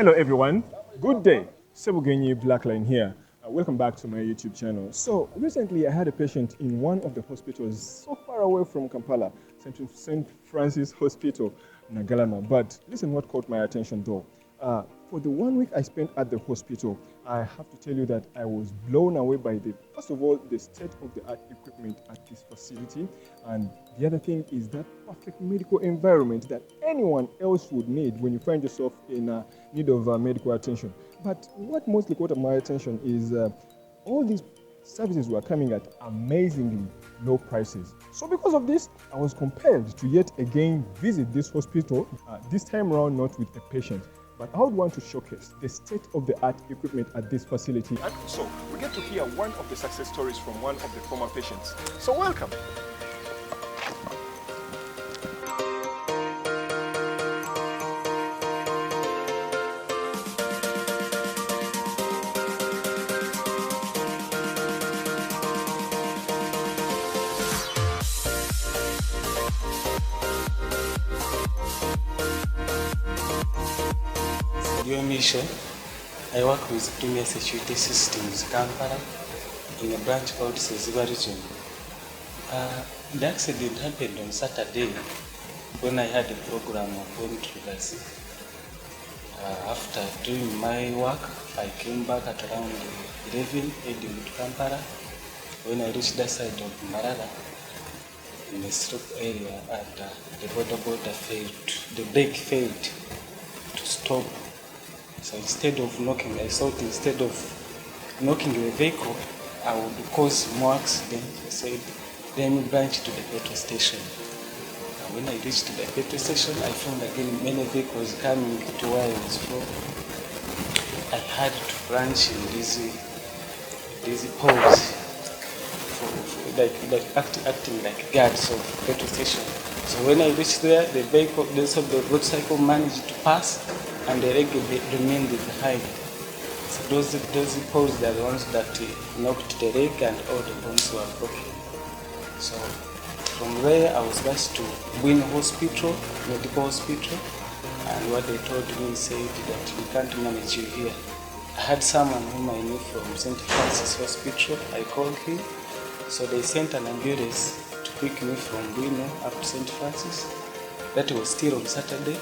Hello everyone, good day. Sebugenyi Blackline here. Welcome back to my YouTube channel. So recently I had a patient in one of the hospitals so far away from Kampala, St. Francis Hospital, Naggalama. But listen what caught my attention though. For the 1 week I spent at the hospital, I have to tell you that I was blown away by first of all, the state-of-the-art equipment at this facility. And the other thing is that perfect medical environment that anyone else would need when you find yourself in need of medical attention. But what mostly caught my attention is all these services were coming at amazingly low prices. So because of this, I was compelled to yet again visit this hospital, this time around not with a patient, but I would want to showcase the state-of-the-art equipment at this facility. And so we get to hear one of the success stories from one of the former patients. So welcome. Mission. I work with Premier Security Systems Kampala in a branch called Seziba region. The accident happened on Saturday when I had a program of home triggers. After doing my work, I came back at around 11 heading to Kampala. When I reached the side of Marara, in the stop area, and the border failed, the brake failed to stop. So instead of knocking, I thought instead of knocking the vehicle, I would cause more accident. I said, let me branch to the petrol station. And when I reached the petrol station, I found again many vehicles coming to where I was from. I had to branch in these poles, acting like guards of the petrol station. So when I reached there, the vehicle, the motorcycle managed to pass, and the leg remained behind. So those poles are the ones that knocked the leg and all the bones were broken. So from there I was rushed to Win Hospital, medical hospital, and what they told me said that we can't manage you here. I had someone whom I knew from St. Francis Hospital. I called him, so they sent an ambulance to pick me from Wino up to St. Francis. That was still on Saturday.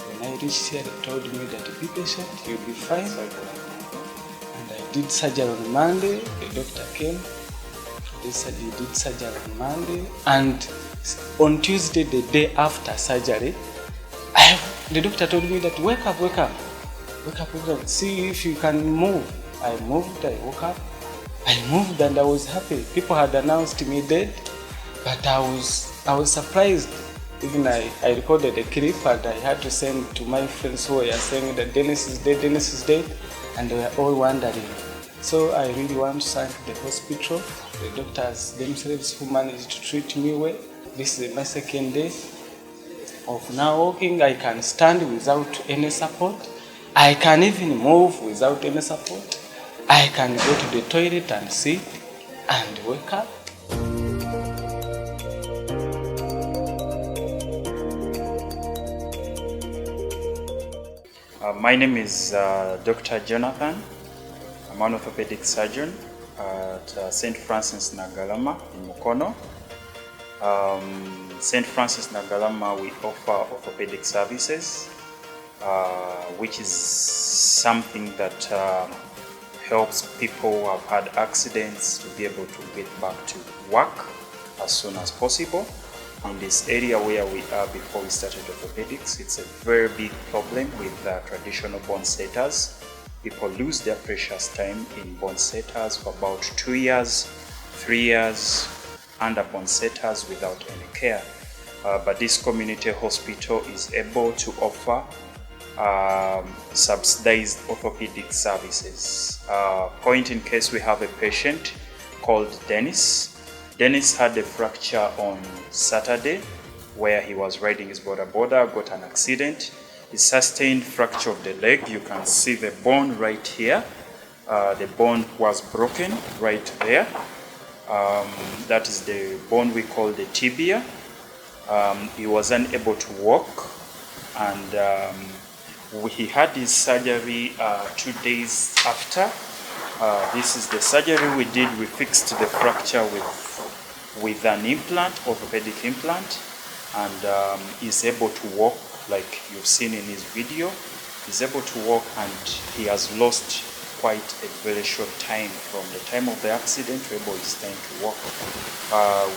When I reached here, they told me that be patient, you'll be fine. And I did surgery on Monday. The doctor came. They said he did surgery on Monday. And on Tuesday, the day after surgery, the doctor told me that wake up, see if you can move. I moved, I woke up. I moved and I was happy. People had announced me dead, but I was surprised. Even I recorded a clip and I had to send to my friends who were saying that Dennis is dead, and they were all wondering. So I really want to thank the hospital, the doctors themselves who managed to treat me well. This is my second day of now walking. I can stand without any support. I can even move without any support. I can go to the toilet and sit and wake up. My name is Dr. Jonathan. I'm an orthopedic surgeon at St. Francis Naggalama in Mukono. St. Francis Naggalama, we offer orthopedic services, which is something that helps people who have had accidents to be able to get back to work as soon as possible. In this area where we are before we started orthopedics, it's a very big problem with traditional bone setters. People lose their precious time in bone setters for about 2 years, 3 years, under bone setters without any care. But this community hospital is able to offer subsidized orthopedic services. Point in case we have a patient called Dennis. Dennis had a fracture on Saturday where he was riding his boda, got an accident. He sustained fracture of the leg. You can see the bone right here. The bone was broken right there. That is the bone we call the tibia. He was unable to walk, and He had his surgery 2 days after. This is the surgery we did. We fixed the fracture with an implant, orthopedic implant, and he's able to walk like you've seen in his video. He's able to walk, and he has lost quite a very short time from the time of the accident to able his time to walk.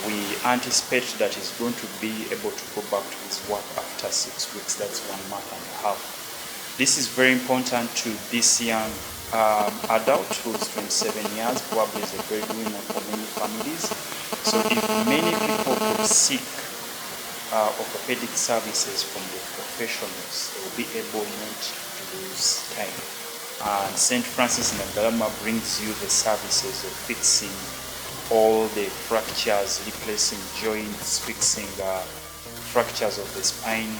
We anticipate that he's going to be able to go back to his work after 6 weeks. That's 1 month and a half. This is very important to this young adult who's 27 years, probably is a breadwinner for many families. So if many people could seek orthopedic services from the professionals, they will be able not to lose time. And St. Francis Naggalama brings you the services of fixing all the fractures, replacing joints, fixing fractures of the spine,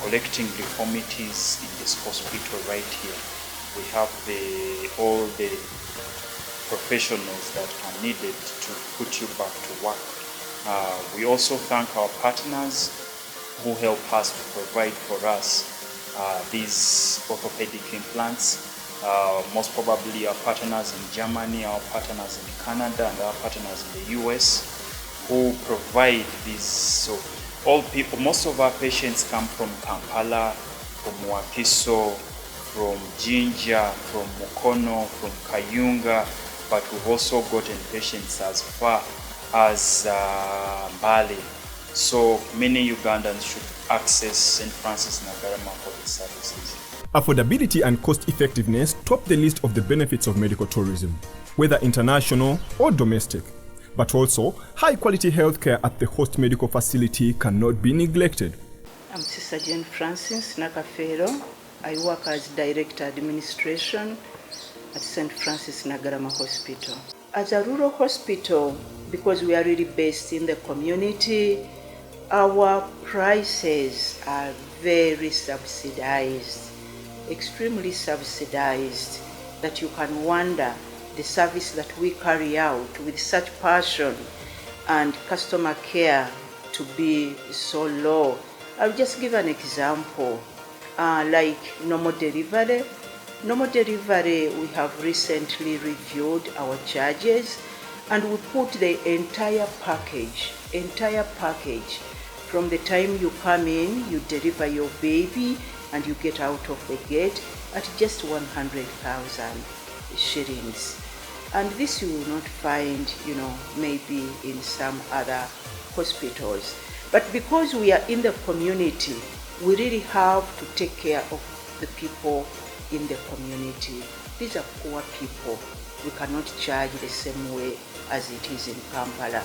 collecting deformities in this hospital right here. We have all the professionals that are needed to put you back to work. We also thank our partners who help us to provide for us these orthopedic implants. Most probably our partners in Germany, our partners in Canada, and our partners in the US who provide these. So all people, most of our patients come from Kampala, from Wakiso, from Jinja, from Mukono, from Kayunga, but we've also gotten patients as far as Mbale. So many Ugandans should access St. Francis Naggalama for these services. Affordability and cost effectiveness top the list of the benefits of medical tourism, whether international or domestic. But also, high quality healthcare at the host medical facility cannot be neglected. I'm Sister Jane Francis Nakafero. I work as Director Administration at St. Francis Naggalama Hospital. As a rural hospital, because we are really based in the community, our prices are very subsidized, extremely subsidized, that you can wonder the service that we carry out with such passion and customer care to be so low. I'll just give an example, like normal delivery. Normal delivery, we have recently reviewed our charges, and we put the entire package from the time you come in, you deliver your baby, and you get out of the gate at just 100,000 shillings. And this you will not find, maybe in some other hospitals. But because we are in the community, we really have to take care of the people in the community. These are poor people. We cannot charge the same way as it is in Kampala.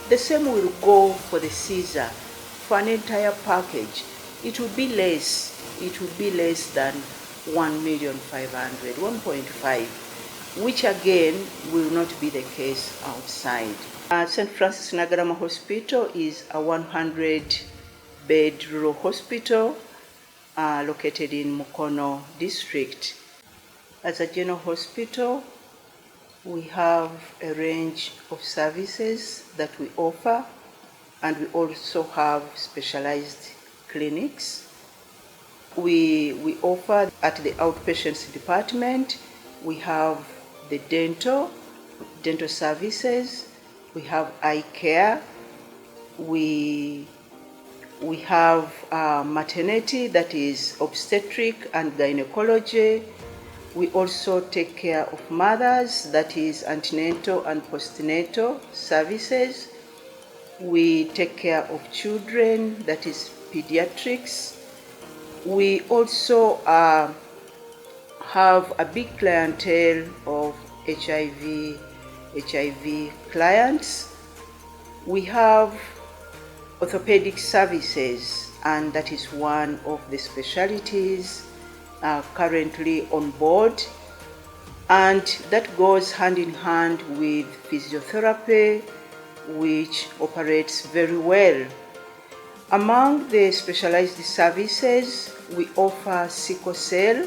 The same will go for the Caesar. For an entire package, it will be less. It will be less than 1,500,000, 1.5, which again will not be the case outside. St. Francis Naggalama Hospital is a 100-bed rural hospital located in Mukono district. As a general hospital, we have a range of services that we offer, and we also have specialized clinics. We offer at the outpatients department, we have the dental services, we have eye care, we have maternity, that is obstetric and gynecology. We also take care of mothers, that is antenatal and postnatal services. We take care of children, that is pediatrics. We also have a big clientele of HIV clients. We have orthopedic services, and that is one of the specialties currently on board, and that goes hand in hand with physiotherapy, which operates very well. Among the specialized services, we offer sickle cell,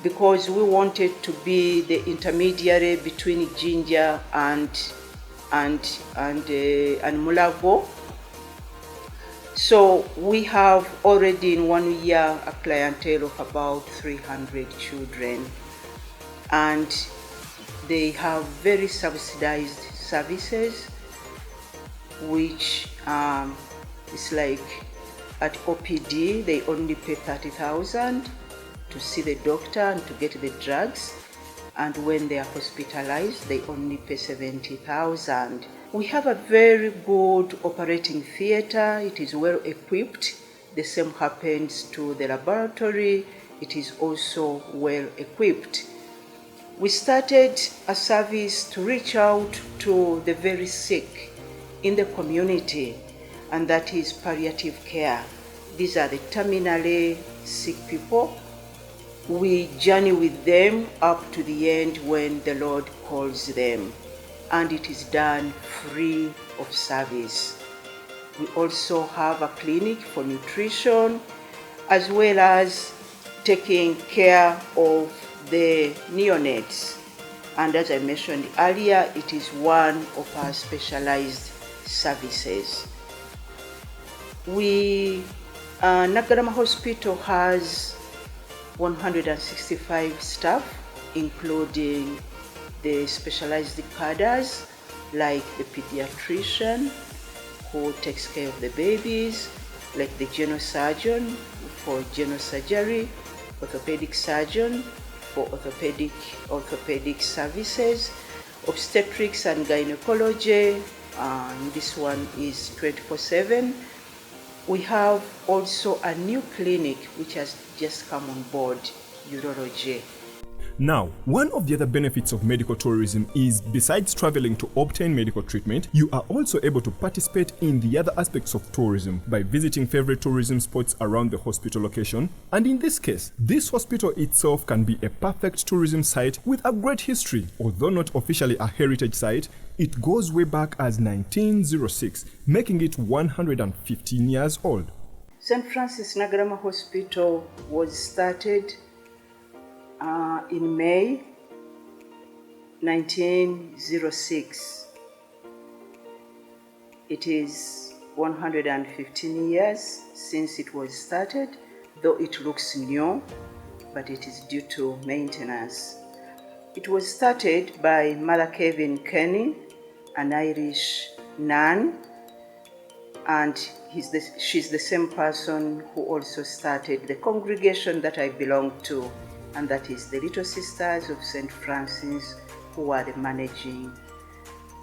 because we wanted to be the intermediary between Jinja and Mulago. So we have already in 1 year a clientele of about 300 children, and they have very subsidized services, which is like at OPD they only pay 30,000 to see the doctor and to get the drugs, and when they are hospitalized they only pay 70,000. We have a very good operating theater. It is well equipped. The same happens to the laboratory. It is also well equipped. We started a service to reach out to the very sick in the community, and that is palliative care. These are the terminally sick people. We journey with them up to the end when the Lord calls them, and it is done free of service. We also have a clinic for nutrition, as well as taking care of the neonates. And as I mentioned earlier, it is one of our specialized services. Naggalama Hospital has 165 staff, including the specialized cadres like the pediatrician who takes care of the babies, like the general surgeon for general surgery, orthopedic surgeon for orthopedic services, obstetrics and gynecology. This one is 24/7. We have also a new clinic which has just come on board, Urology. Now, one of the other benefits of medical tourism is, besides traveling to obtain medical treatment, you are also able to participate in the other aspects of tourism by visiting favorite tourism spots around the hospital location. And in this case, this hospital itself can be a perfect tourism site with a great history. Although not officially a heritage site, it goes way back as 1906, making it 115 years old. St. Francis Naggalama Hospital was started in May 1906. It is 115 years since it was started, though it looks new, but it is due to maintenance. It was started by Mother Kevin Kearney, an Irish nun, and she's the same person who also started the congregation that I belong to, and that is the Little Sisters of St. Francis, who are the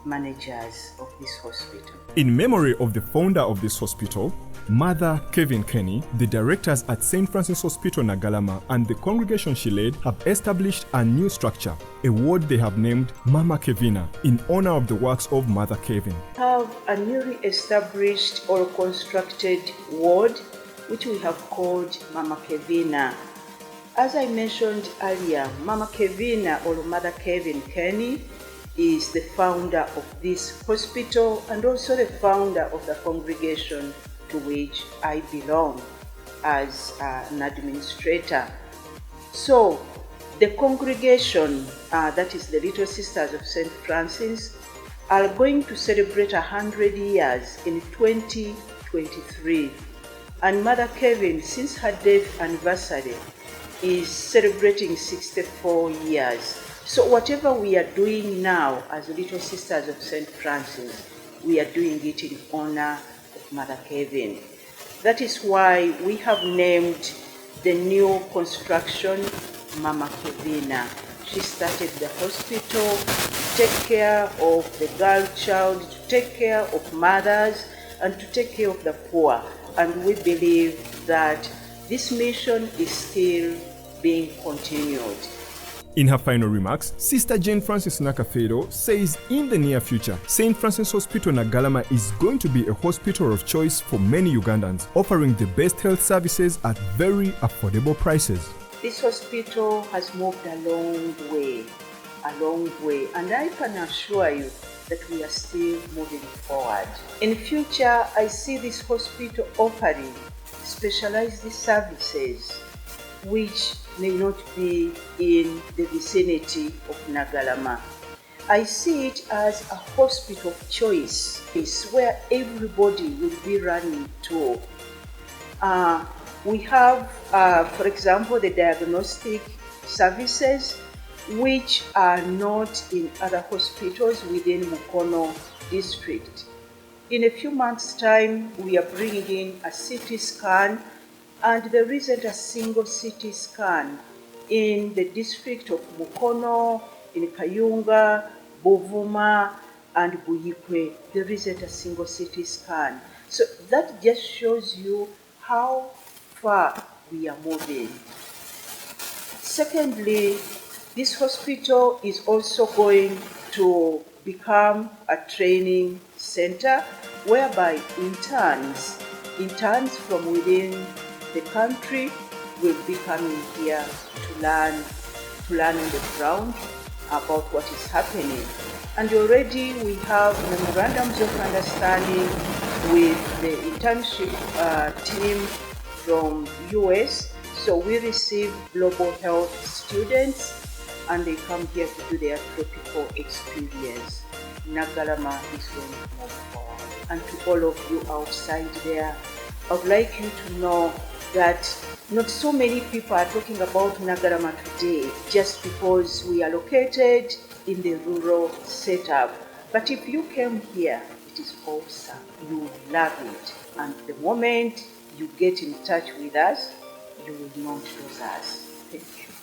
managers of this hospital. In memory of the founder of this hospital, Mother Kevin Kearney, the directors at St. Francis Hospital Naggalama and the congregation she led have established a new structure, a ward they have named Mama Kevina, in honor of the works of Mother Kevin. We have a newly established or constructed ward, which we have called Mama Kevina. As I mentioned earlier, Mama Kevina or Mother Kevin Kearney is the founder of this hospital and also the founder of the congregation to which I belong as an administrator. So the congregation, that is the Little Sisters of St. Francis, are going to celebrate 100 years in 2023. And Mother Kevin, since her death anniversary, is celebrating 64 years. So whatever we are doing now as Little Sisters of St. Francis, we are doing it in honor of Mother Kevin. That is why we have named the new construction Mama Kevina. She started the hospital to take care of the girl child, to take care of mothers, and to take care of the poor. And we believe that this mission is still being continued. In her final remarks, Sister Jane Francis Nakafedo says in the near future, St. Francis Hospital Naggalama is going to be a hospital of choice for many Ugandans, offering the best health services at very affordable prices. This hospital has moved a long way, and I can assure you that we are still moving forward. In future, I see this hospital offering specialized services which may not be in the vicinity of Naggalama. I see it as a hospital of choice. It's where everybody will be running to. We have, for example, the diagnostic services, which are not in other hospitals within Mukono district. In a few months' time, we are bringing in a CT scan, and there isn't a single CT scan in the district of Mukono, in Kayunga, Buvuma, and Buyikwe. There isn't a single CT scan. So that just shows you how far we are moving. Secondly, this hospital is also going to become a training center whereby interns from within the country will be coming here to learn on the ground about what is happening. And already we have memorandums of understanding with the internship team from US. So we receive global health students and they come here to do their tropical experience. Naggalama is going to move forward. And to all of you outside there, I would like you to know that not so many people are talking about Naggalama today just because we are located in the rural setup. But if you came here, it is awesome. You will love it. And the moment you get in touch with us, you will not lose us. Thank you.